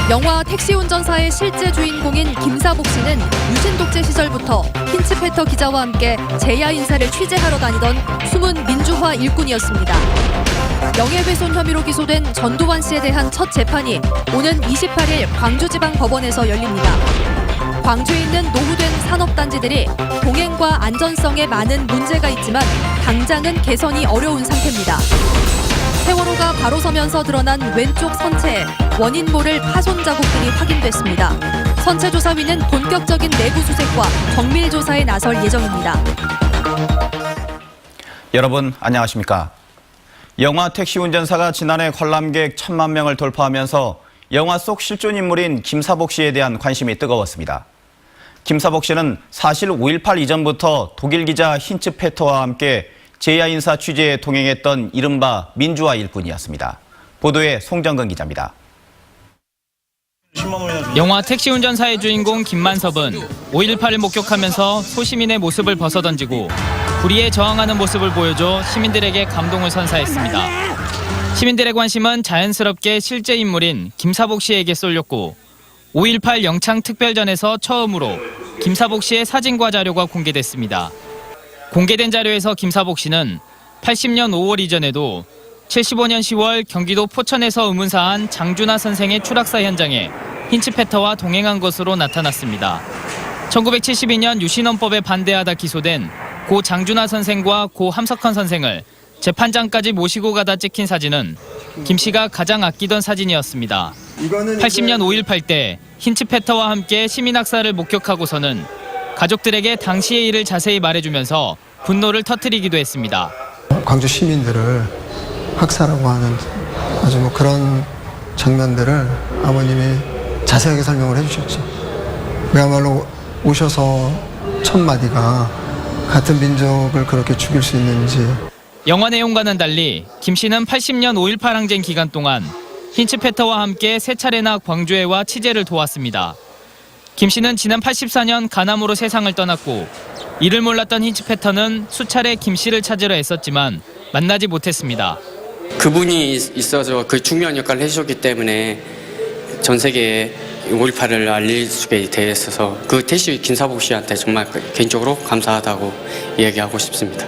영화 택시 운전사의 실제 주인공인 김사복 씨는 유신 독재 시절부터 힌츠페터 기자와 함께 제야 인사를 취재하러 다니던 숨은 민주화 일꾼이었습니다. 명예훼손 혐의로 기소된 전두환 씨에 대한 첫 재판이 오는 28일 광주지방법원에서 열립니다. 광주에 있는 노후된 산업단지들이 동행과 안전성에 많은 문제가 있지만 당장은 개선이 어려운 상태입니다. 세월호가 바로 서면서 드러난 왼쪽 선체에 원인 모를 파손 자국들이 확인됐습니다. 선체조사위는 본격적인 내부 수색과 정밀 조사에 나설 예정입니다. 여러분 안녕하십니까? 영화 택시 운전사가 지난해 관람객 1,000만 명을 돌파하면서 영화 속 실존 인물인 김사복 씨에 대한 관심이 뜨거웠습니다. 김사복 씨는 사실 5.18 이전부터 독일 기자 힌츠페터와 함께 제야 인사 취재에 동행했던 이른바 민주화 일꾼이었습니다. 보도에 송정근 기자입니다. 영화 택시 운전사의 주인공 김만섭은 5.18을 목격하면서 소시민의 모습을 벗어던지고 불의에 저항하는 모습을 보여줘 시민들에게 감동을 선사했습니다. 시민들의 관심은 자연스럽게 실제 인물인 김사복 씨에게 쏠렸고 5.18 영창특별전에서 처음으로 김사복 씨의 사진과 자료가 공개됐습니다. 공개된 자료에서 김사복 씨는 80년 5월 이전에도 75년 10월 경기도 포천에서 의문사한 장준하 선생의 추락사 현장에 힌츠페터와 동행한 것으로 나타났습니다. 1972년 유신헌법에 반대하다 기소된 고 장준하 선생과 고 함석헌 선생을 재판장까지 모시고 가다 찍힌 사진은 김 씨가 가장 아끼던 사진이었습니다. 80년 5.18 때 힌츠페터와 함께 시민학살을 목격하고서는 가족들에게 당시의 일을 자세히 말해주면서 분노를 터뜨리기도 했습니다. 광주 시민들을 학살하고 하는 아주 그런 장면들을 아버님이 자세하게 설명을 해주셨죠. 그야말로 오셔서 첫 마디가 같은 민족을 그렇게 죽일 수 있는지. 영화 내용과는 달리 김 씨는 80년 5.18 항쟁 기간 동안 힌츠페터와 함께 세 차례나 광주에 와 취재를 도왔습니다. 김 씨는 지난 84년 간암으로 세상을 떠났고 이를 몰랐던 힌츠페터는 수차례 김 씨를 찾으려 애썼지만 만나지 못했습니다. 그분이 있어서 그 중요한 역할을 해주셨기 때문에 전 세계에 5.18을 알릴 수가 되었어서 그 택시 김사복 씨한테 정말 개인적으로 감사하다고 이야기하고 싶습니다.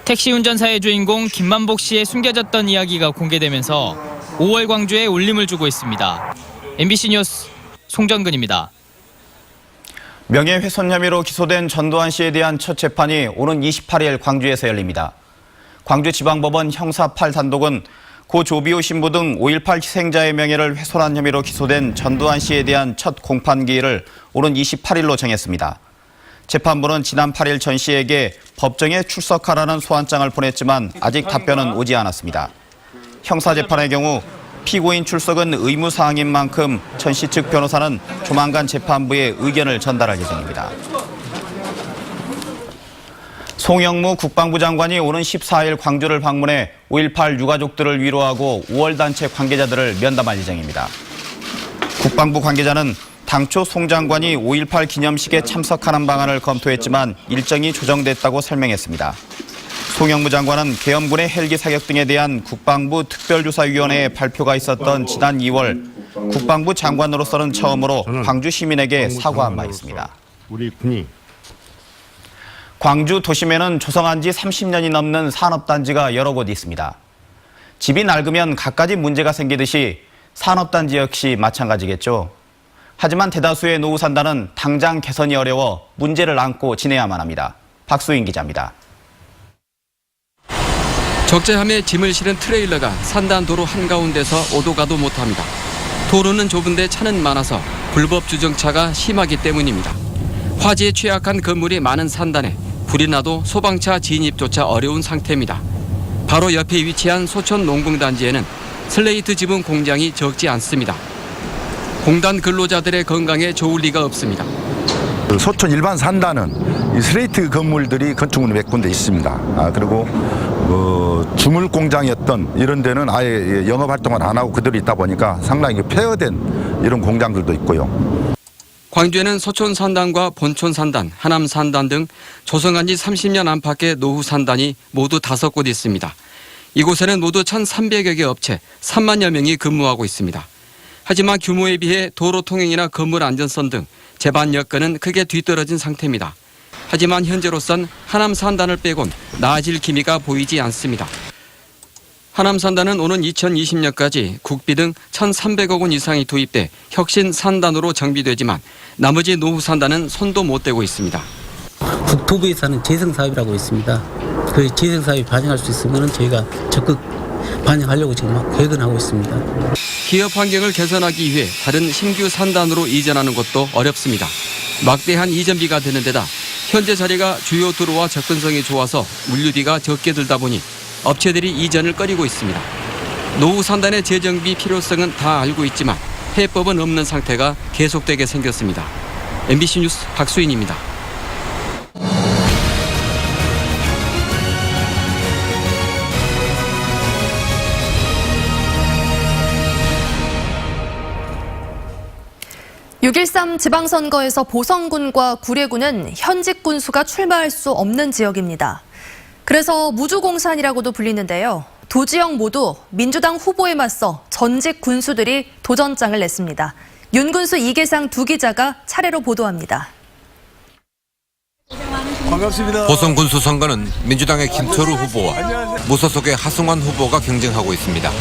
택시 운전사의 주인공 김만복 씨의 숨겨졌던 이야기가 공개되면서 5월 광주에 울림을 주고 있습니다. MBC 뉴스 송정근입니다. 명예훼손 혐의로 기소된 전두환 씨에 대한 첫 재판이 오는 28일 광주에서 열립니다. 광주지방법원 형사 8단독은 고 조비오 신부 등 5.18 희생자의 명예를 훼손한 혐의로 기소된 전두환 씨에 대한 첫 공판기일을 오는 28일로 정했습니다. 재판부는 지난 8일 전 씨에게 법정에 출석하라는 소환장을 보냈지만 아직 답변은 오지 않았습니다. 형사재판의 경우 피고인 출석은 의무사항인 만큼 전 씨 측 변호사는 조만간 재판부에 의견을 전달할 예정입니다. 송영무 국방부 장관이 오는 14일 광주를 방문해 5.18 유가족들을 위로하고 5월 단체 관계자들을 면담할 예정입니다. 국방부 관계자는 당초 송 장관이 5.18 기념식에 참석하는 방안을 검토했지만 일정이 조정됐다고 설명했습니다. 송영무 장관은 계엄군의 헬기 사격 등에 대한 국방부 특별조사위원회의 발표가 있었던 지난 2월 국방부 장관으로서는 처음으로 광주 시민에게 사과한 바 있습니다. 우리 군이 광주 도심에는 조성한 지 30년이 넘는 산업단지가 여러 곳 있습니다. 집이 낡으면 갖가지 문제가 생기듯이 산업단지 역시 마찬가지겠죠. 하지만 대다수의 노후 산단은 당장 개선이 어려워 문제를 안고 지내야만 합니다. 박수인 기자입니다. 적재함에 짐을 실은 트레일러가 산단도로 한가운데서 오도 가도 못합니다. 도로는 좁은데 차는 많아서 불법 주정차가 심하기 때문입니다. 화재에 취약한 건물이 많은 산단에 불이 나도 소방차 진입조차 어려운 상태입니다. 바로 옆에 위치한 소천 농공단지에는 슬레이트 지붕 공장이 적지 않습니다. 공단 근로자들의 건강에 좋을 리가 없습니다. 소천 일반 산단은 이 슬레이트 건물들이 건축물이 몇 군데 있습니다. 그리고 주물 공장이었던 이런 데는 아예 영업 활동을 안 하고 그대로 있다 보니까 상당히 폐허된 이런 공장들도 있고요. 광주에는 소촌 산단과 본촌 산단, 하남 산단 등 조성한 지 30년 안팎의 노후 산단이 모두 5곳 있습니다. 이곳에는 모두 1,300여 개 업체 3만여 명이 근무하고 있습니다. 하지만 규모에 비해 도로 통행이나 건물 안전선 등 제반 여건은 크게 뒤떨어진 상태입니다. 하지만 현재로선 하남 산단을 빼곤 나아질 기미가 보이지 않습니다. 하남 산단은 오는 2020년까지 국비 등 1,300억 원 이상이 투입돼 혁신 산단으로 정비되지만 나머지 노후 산단은 손도 못 대고 있습니다. 국토부에서는 재생사업이라고 있습니다. 그 재생사업이 반영할 수 있으면 저희가 적극 반영하려고 지금 계획은 하고 있습니다. 기업 환경을 개선하기 위해 다른 신규 산단으로 이전하는 것도 어렵습니다. 막대한 이전비가 드는 데다 현재 자리가 주요 도로와 접근성이 좋아서 물류비가 적게 들다 보니 업체들이 이전을 꺼리고 있습니다. 노후 산단의 재정비 필요성은 다 알고 있지만 해법은 없는 상태가 계속되게 생겼습니다. MBC 뉴스 박수인입니다. (6.13) 지방선거에서 보성군과 구례군은 현직 군수가 출마할 수 없는 지역입니다. 그래서 무주공산이라고도 불리는데요. 두 지역 모두 민주당 후보에 맞서 전직 군수들이 도전장을 냈습니다. 윤군수 이계상 두 기자가 차례로 보도합니다. 반갑습니다. 보성군수 선거는 민주당의 김철우 후보와 무소속의 하승환 후보가 경쟁하고 있습니다.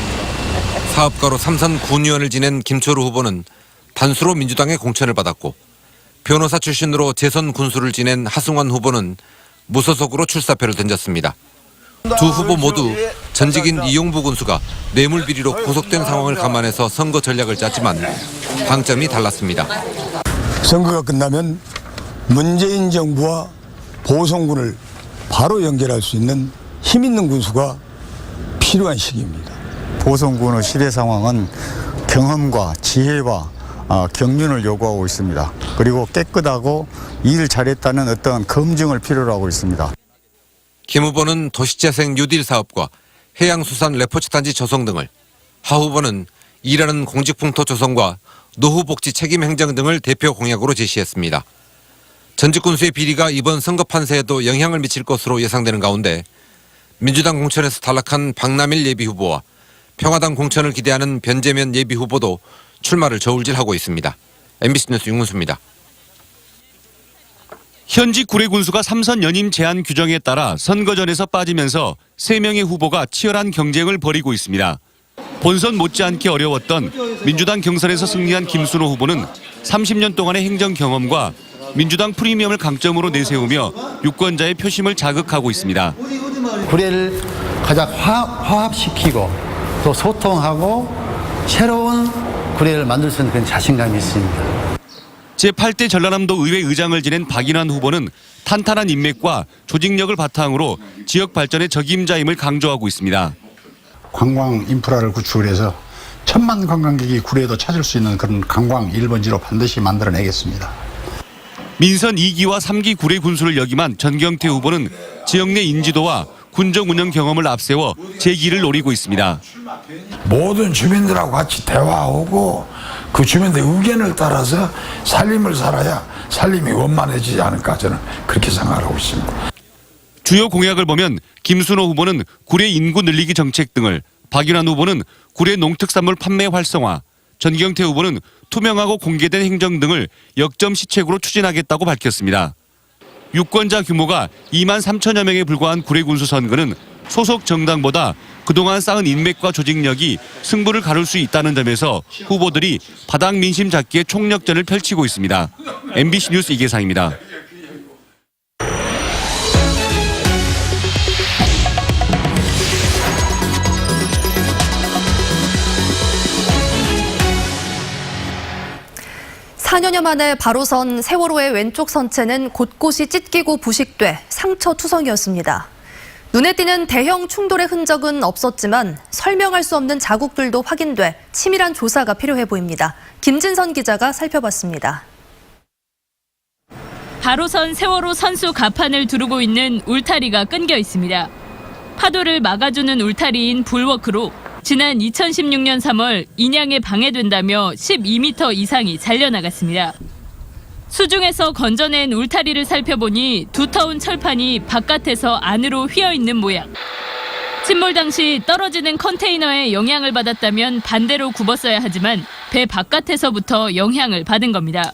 사업가로 삼선 군의원을 지낸 김철우 후보는 단수로 민주당의 공천을 받았고 변호사 출신으로 재선 군수를 지낸 하승환 후보는 무소속으로 출사표를 던졌습니다. 두 후보 모두 전직인 이용부 군수가 뇌물 비리로 구속된 상황을 감안해서 선거 전략을 짰지만 방점이 달랐습니다. 선거가 끝나면 문재인 정부와 보성군을 바로 연결할 수 있는 힘 있는 군수가 필요한 시기입니다. 보성군의 시대 상황은 경험과 지혜와 경륜을 요구하고 있습니다. 그리고 깨끗하고 일 잘했다는 어떤 검증을 필요로 하고 있습니다. 김 후보는 도시재생 뉴딜 사업과 해양수산 레포츠단지 조성 등을, 하 후보는 일하는 공직풍토 조성과 노후복지 책임 행정 등을 대표 공약으로 제시했습니다. 전직 군수의 비리가 이번 선거 판세에도 영향을 미칠 것으로 예상되는 가운데 민주당 공천에서 탈락한 박남일 예비 후보와 평화당 공천을 기대하는 변재면 예비 후보도 출마를 저울질하고 있습니다. MBC 뉴스 윤근수입니다. 현직 구례 군수가 3선 연임 제한 규정에 따라 선거전에서 빠지면서 3명의 후보가 치열한 경쟁을 벌이고 있습니다. 본선 못지않게 어려웠던 민주당 경선에서 승리한 김순호 후보는 30년 동안의 행정 경험과 민주당 프리미엄을 강점으로 내세우며 유권자의 표심을 자극하고 있습니다. 구례를 가장 화합시키고 또 소통하고 새로운 구례를 만들 수 있는 그런 자신감이 있습니다. 제8대 전라남도 의회 의장을 지낸 박인환 후보는 탄탄한 인맥과 조직력을 바탕으로 지역 발전의 적임자임을 강조하고 있습니다. 관광 인프라를 구축을 해서 1,000만 관광객이 구례에도 찾을 수 있는 그런 관광 1번지로 반드시 만들어내겠습니다. 민선 2기와 3기 구례 군수를 역임한 전경태 후보는 지역 내 인지도와 군정 운영 경험을 앞세워 제2기를 노리고 있습니다. 모든 주민들하고 같이 대화하고 그 주민들의 의견을 따라서 살림을 살아야 살림이 원만해지지 않을까 저는 그렇게 생각하고 있습니다. 주요 공약을 보면 김순호 후보는 구례 인구 늘리기 정책 등을, 박인환 후보는 구례 농특산물 판매 활성화, 전경태 후보는 투명하고 공개된 행정 등을 역점 시책으로 추진하겠다고 밝혔습니다. 유권자 규모가 2만 3천여 명에 불과한 구례 군수 선거는 소속 정당보다 그동안 쌓은 인맥과 조직력이 승부를 가를 수 있다는 점에서 후보들이 바닥 민심 잡기에 총력전을 펼치고 있습니다. MBC 뉴스 이계상입니다. (4년여) 만에 바로 선 세월호의 왼쪽 선체는 곳곳이 찢기고 부식돼 상처투성이었습니다. 눈에 띄는 대형 충돌의 흔적은 없었지만 설명할 수 없는 자국들도 확인돼 치밀한 조사가 필요해 보입니다. 김진선 기자가 살펴봤습니다. 바로 선 세월호 선수 갑판을 두르고 있는 울타리가 끊겨 있습니다. 파도를 막아주는 울타리인 불워크로 지난 2016년 3월 인양에 방해된다며 12m 이상이 잘려나갔습니다. 수중에서 건져낸 울타리를 살펴보니 두터운 철판이 바깥에서 안으로 휘어있는 모양. 침몰 당시 떨어지는 컨테이너에 영향을 받았다면 반대로 굽었어야 하지만 배 바깥에서부터 영향을 받은 겁니다.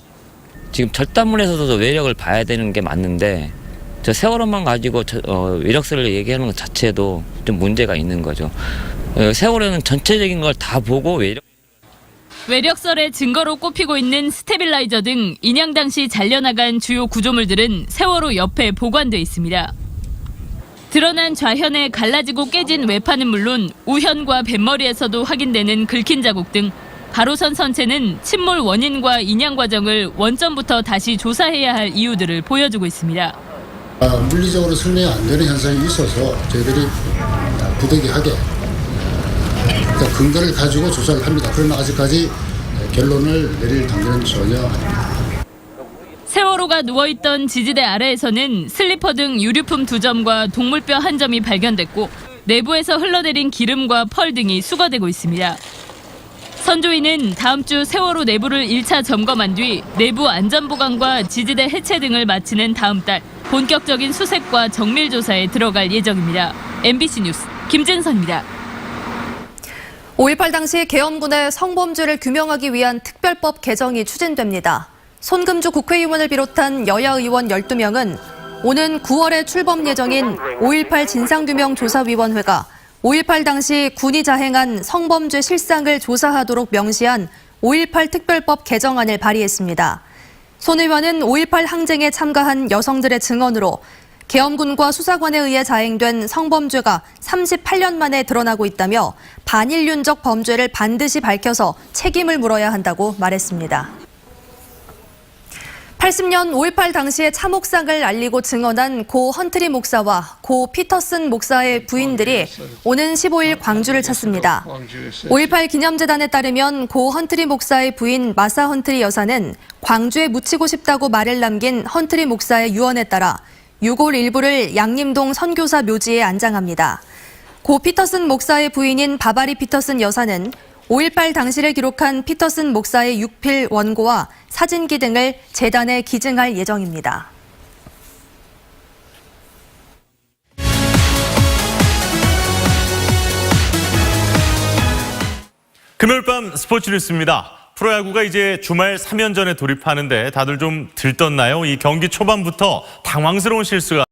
지금 절단물에서도 외력을 봐야 되는 게 맞는데 저 세월호만 가지고 외력설을 얘기하는 것 자체도 좀 문제가 있는 거죠. 세월호는 전체적인 걸 다 보고 외력설의 증거로 꼽히고 있는 스테빌라이저 등 인양 당시 잘려나간 주요 구조물들은 세월호 옆에 보관돼 있습니다. 드러난 좌현에 갈라지고 깨진 외판은 물론 우현과 뱃머리에서도 확인되는 긁힌 자국 등 가로선 선체는 침몰 원인과 인양 과정을 원점부터 다시 조사해야 할 이유들을 보여주고 있습니다. 물리적으로 설명이 안 되는 현상이 있어서 저희들이 부득이하게 근거를 가지고 조사를 합니다. 그러나 아직까지 결론을 내릴 단계는 전혀 아닙니다. 세월호가 누워있던 지지대 아래에서는 슬리퍼 등 유류품 2점과 동물뼈 1점이 발견됐고 내부에서 흘러내린 기름과 펄 등이 수거되고 있습니다. 선조위는 다음 주 세월호 내부를 1차 점검한 뒤 내부 안전보강과 지지대 해체 등을 마치는 다음 달 본격적인 수색과 정밀 조사에 들어갈 예정입니다. MBC 뉴스 김진선입니다. 5.18 당시 계엄군의 성범죄를 규명하기 위한 특별법 개정이 추진됩니다. 손금주 국회의원을 비롯한 여야 의원 12명은 오는 9월에 출범 예정인 5.18 진상규명조사위원회가 5.18 당시 군이 자행한 성범죄 실상을 조사하도록 명시한 5.18 특별법 개정안을 발의했습니다. 손 의원은 5.18 항쟁에 참가한 여성들의 증언으로 계엄군과 수사관에 의해 자행된 성범죄가 38년 만에 드러나고 있다며 반인륜적 범죄를 반드시 밝혀서 책임을 물어야 한다고 말했습니다. 80년 5.18 당시의 참혹상을 알리고 증언한 고 헌트리 목사와 고 피터슨 목사의 부인들이 오는 15일 광주를 찾습니다. 5.18 기념재단에 따르면 고 헌트리 목사의 부인 마사 헌트리 여사는 광주에 묻히고 싶다고 말을 남긴 헌트리 목사의 유언에 따라 6월 일부를 양림동 선교사 묘지에 안장합니다. 고 피터슨 목사의 부인인 바바리 피터슨 여사는 5.18 당시를 기록한 피터슨 목사의 육필 원고와 사진기 등을 재단에 기증할 예정입니다. 금요일 밤 스포츠 뉴스입니다. 프로야구가 이제 주말 3연전에 돌입하는데 다들 좀 들떴나요? 이 경기 초반부터 당황스러운 실수가